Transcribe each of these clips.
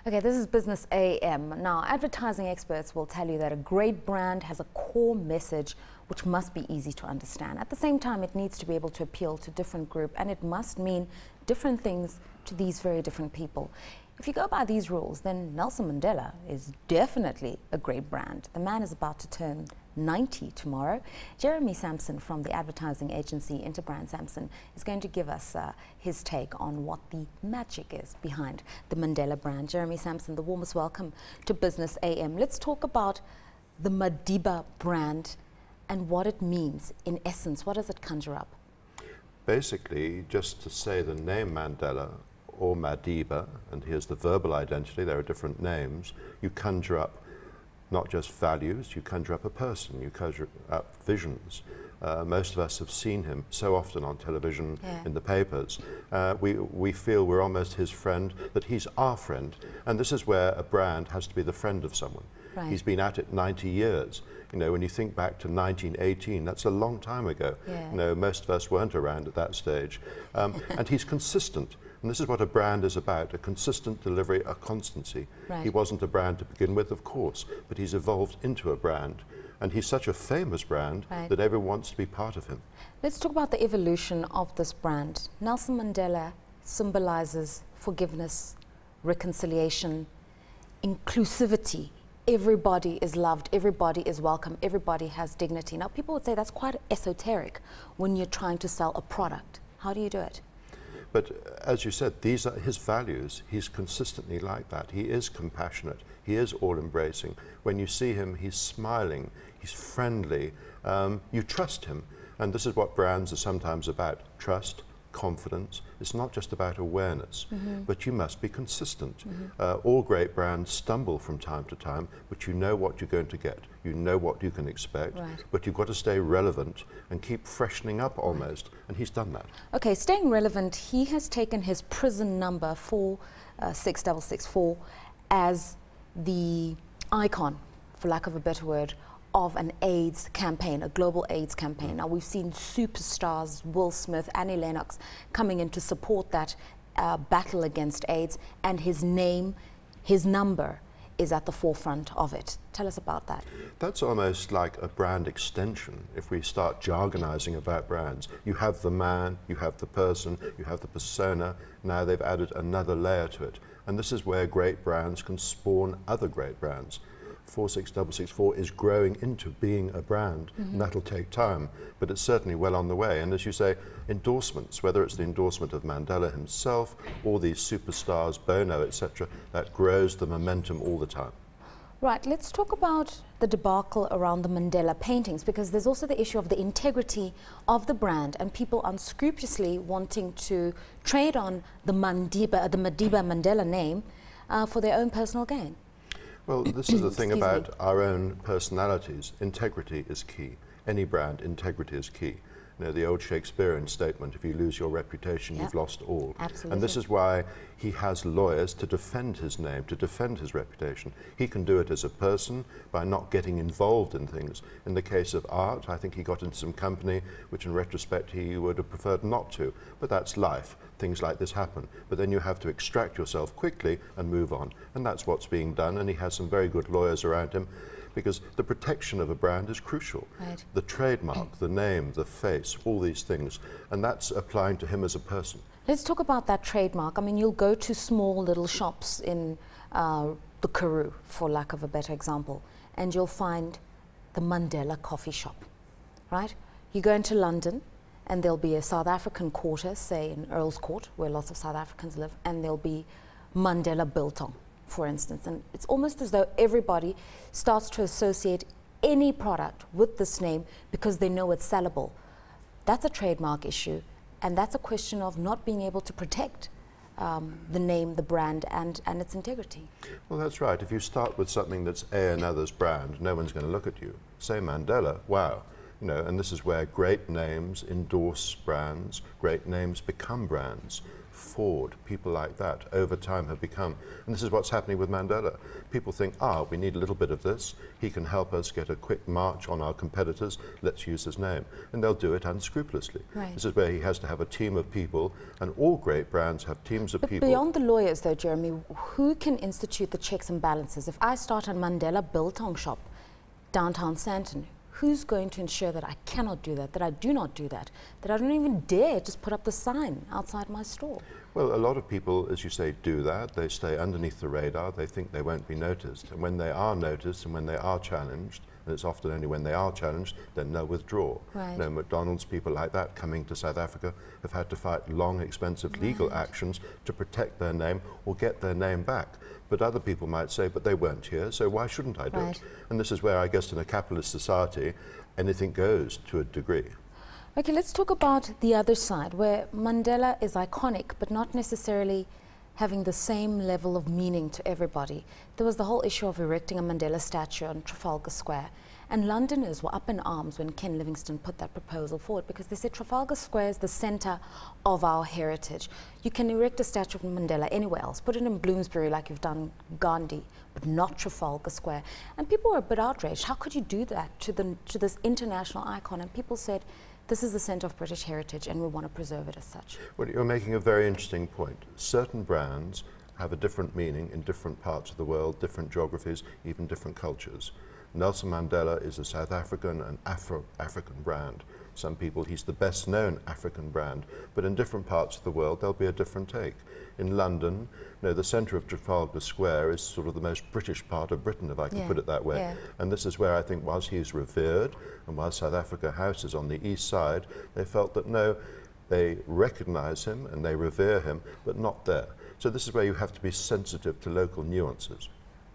Okay, this is Business AM. Now, advertising experts will tell you that a great brand has a core message which must be easy to understand. At the same time, it needs to be able to appeal to different groups, and it must mean different things to these very different people. If you go by these rules, then Nelson Mandela is definitely a great brand. The man is about to turn 90 tomorrow. Jeremy Sampson from the advertising agency Interbrand Sampson is going to give us his take on what the magic is behind the Mandela brand. Jeremy Sampson, the warmest welcome to Business AM. Let's talk about the Madiba brand and what it means in essence. What does it conjure up? Basically, just to say the name Mandela or Madiba, and here's the verbal identity, there are different names, you conjure up not just values, you conjure up a person, you conjure up visions. Most of us have seen him so often on television, in the papers. We feel we're almost his friend, that he's our friend. And this is where a brand has to be the friend of someone. Right. He's been at it 90 years. You know, when you think back to 1918, that's a long time ago. Yeah. You know, most of us weren't around at that stage. And he's consistent. And this is what a brand is about, a consistent delivery, a constancy. Right. He wasn't a brand to begin with, of course, but he's evolved into a brand. And he's such a famous brand that everyone wants to be part of him. Let's talk about the evolution of this brand. Nelson Mandela symbolizes forgiveness, reconciliation, inclusivity. Everybody is loved, everybody is welcome, everybody has dignity. Now, people would say that's quite esoteric when you're trying to sell a product. How do you do it? But as you said, these are his values. He's consistently like that. He is compassionate. He is all-embracing. When you see him, he's smiling. He's friendly. You trust him. And this is what brands are sometimes about. Trust, confidence. It's not just about awareness, but you must be consistent. All great brands stumble from time to time, but you know what you're going to get. You know what you can expect, but you've got to stay relevant and keep freshening up almost, and he's done that. Okay, staying relevant, he has taken his prison number 46664 as the icon, for lack of a better word, of an AIDS campaign, a global AIDS campaign. Now, we've seen superstars, Will Smith, Annie Lennox, coming in to support that battle against AIDS, and his name, his number, is at the forefront of it. Tell us about that. That's almost like a brand extension. If we start jargonizing about brands, you have the man, you have the person, you have the persona. Now they've added another layer to it. And this is where great brands can spawn other great brands. 46664 is growing into being a brand, and that'll take time, but it's certainly well on the way. And as you say, endorsements, whether it's the endorsement of Mandela himself or these superstars, Bono, etc., that grows the momentum all the time. Right, let's talk about the debacle around the Mandela paintings, because there's also the issue of the integrity of the brand and people unscrupulously wanting to trade on the Madiba Mandela name for their own personal gain. Well, this is the thing about our own personalities. Integrity is key. Any brand, integrity is key. You know, the old Shakespearean statement, if you lose your reputation, you've lost all. Absolutely. And this is why he has lawyers to defend his name, to defend his reputation. He can do it as a person by not getting involved in things. In the case of art, I think he got into some company which in retrospect he would have preferred not to. But that's life. Things like this happen. But then you have to extract yourself quickly and move on. And that's what's being done. And he has some very good lawyers around him, because the protection of a brand is crucial. Right. The trademark, the name, the face, all these things. And that's applying to him as a person. Let's talk about that trademark. I mean, you'll go to small little shops in the Karoo, for lack of a better example, and you'll find the Mandela coffee shop, right? You go into London, and there'll be a South African quarter, say in Earl's Court, where lots of South Africans live, and there'll be Mandela Biltong, for instance. And it's almost as though everybody starts to associate any product with this name because they know it's sellable. That's a trademark issue, and that's a question of not being able to protect the name, the brand, and its integrity. Well, that's right. If you start with something that's another's brand, no one's going to look at you. Say Mandela, wow. You know, and this is where great names endorse brands, great names become brands. Ford, people like that, over time have become, and this is what's happening with Mandela. People think, we need a little bit of this, he can help us get a quick march on our competitors, let's use his name. And they'll do it unscrupulously. Right. This is where he has to have a team of people, and all great brands have teams of people. Beyond the lawyers though, Jeremy, who can institute the checks and balances? If I start a Mandela biltong shop, downtown Sandton, who's going to ensure that I cannot do that, that I do not do that, that I don't even dare just put up the sign outside my store? Well, a lot of people, as you say, do that. They stay underneath the radar. They think they won't be noticed. And when they are noticed and when they are challenged, and it's often only when they are challenged, then they'll withdraw. Right. You know, McDonald's, people like that coming to South Africa have had to fight long, expensive legal actions to protect their name or get their name back. But other people might say, but they weren't here, so why shouldn't I do it? And this is where, I guess, in a capitalist society, anything goes to a degree. Okay, let's talk about the other side, where Mandela is iconic, but not necessarily having the same level of meaning to everybody. There was the whole issue of erecting a Mandela statue on Trafalgar Square. And Londoners were up in arms when Ken Livingstone put that proposal forward, because they said Trafalgar Square is the center of our heritage. You can erect a statue of Mandela anywhere else, put it in Bloomsbury like you've done Gandhi, but not Trafalgar Square. And people were a bit outraged. How could you do that to this international icon? And people said, this is the center of British heritage and we want to preserve it as such. Well, you're making a very interesting point. Certain brands have a different meaning in different parts of the world, different geographies, even different cultures. Nelson Mandela is a South African and Afro-African brand. Some people, he's the best known African brand, but in different parts of the world there'll be a different take. In London, the centre of Trafalgar Square is sort of the most British part of Britain, if I can put it that way. And this is where I think, whilst he's revered, and while South Africa House is on the east side, they felt that no, they recognise him and they revere him, but not there. So this is where you have to be sensitive to local nuances.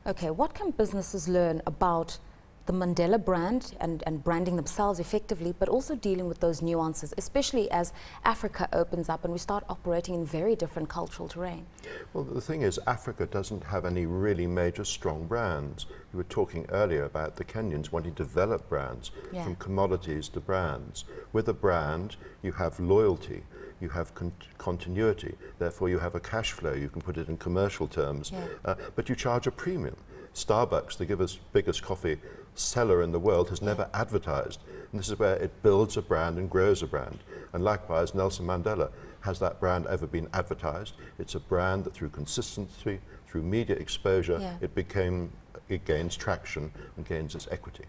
Okay, what can businesses learn about the Mandela brand and branding themselves effectively, but also dealing with those nuances, especially as Africa opens up and we start operating in very different cultural terrain? Well, the thing is, Africa doesn't have any really major strong brands. We were talking earlier about the Kenyans wanting to develop brands from commodities to brands. With a brand, you have loyalty. You have continuity, therefore you have a cash flow, you can put it in commercial terms, but you charge a premium. Starbucks, the biggest coffee seller in the world, has never advertised, and this is where it builds a brand and grows a brand. And likewise, Nelson Mandela, has that brand ever been advertised? It's a brand that through consistency, through media exposure, it gains traction and gains its equity.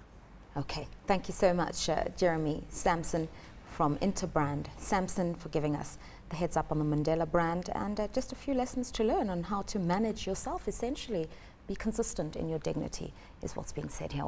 Okay, thank you so much, Jeremy Sampson from Interbrand. Sampson for giving us the heads up on the Mandela brand and just a few lessons to learn on how to manage yourself, essentially. Be consistent in your dignity is what's being said here.